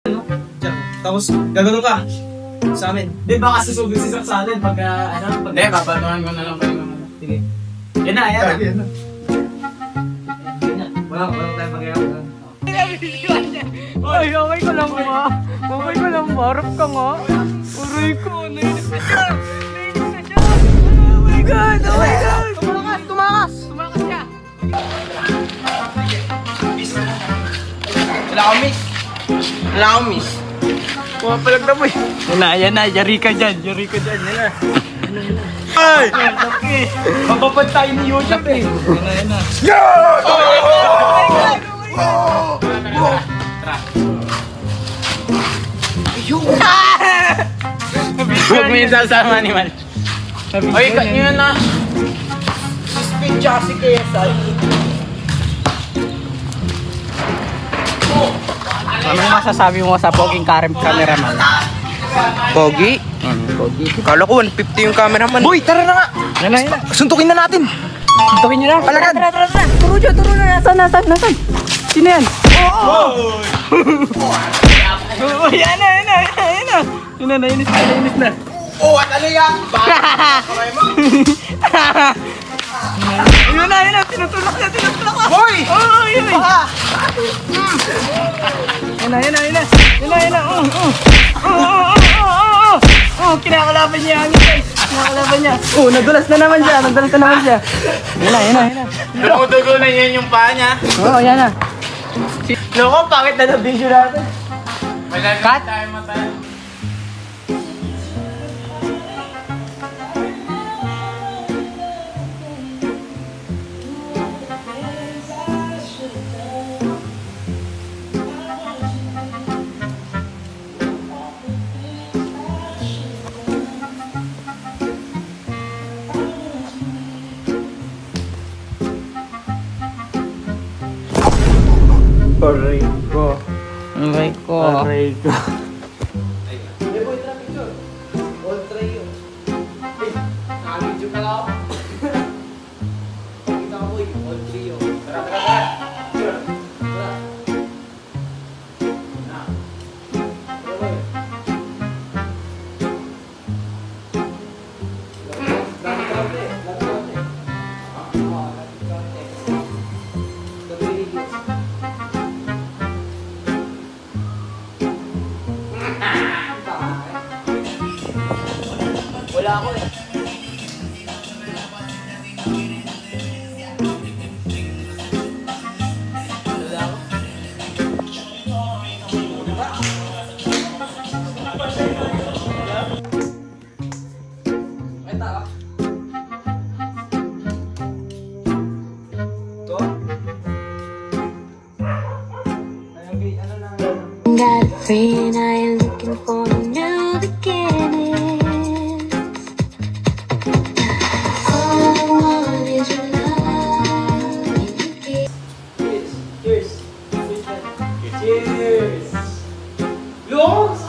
Ano? Tapos, gagano ka sa amin. Di ba kasi susugod si Sak sa atin pag ano? Hindi, babatuhan ko na lang kayo. Sige. Yan na, yan na. Wala tayong magyayabang. Ay, okay ko lang ma. Okay ko lang ma. Harap ka nga. Aray ko, nainis na siya. Nainis na siya. Oh my God, oh my God. Tumakas, tumakas. Tumakas siya. Wala akong miss. Wala akong miss. Pumapalag na mo eh. Yan na, yari ka dyan. Yari ka dyan, yan na. Ay! Okay. Mapapad tayo ni YouTube eh. Yan na. Huwag mo yung sasama ni Mal. Oy, cut nyo yun na. Si Speed tsaka si KSI. Ano masasabi mo sa poging cameraman? Pogi? Pogi. Kala ko 150 yung cameraman. Boy, tara na nga! Yan na, yan na. Suntukin na natin! Suntukin nyo na. Palagad! Tara. Turo na. Nasaan? Sino yan? Oo! Oh, yan na. Yan na, nainis na. Oh, at ano yan? Yun na, tinutulak na. Boy! Oo, yun eh. Yan na. Kinakalaban niya ang guys. Oh, nadulas na naman siya. Yan na. Dugo na yan yung paa niya. Oo, yan na. Loko, bakit na video natin? Cut! Tayo matay. Aray ko. Wala ako eh. Got a friend, I am looking for a new beginning. All I want is your love. Cheers. Cheers. Lungs!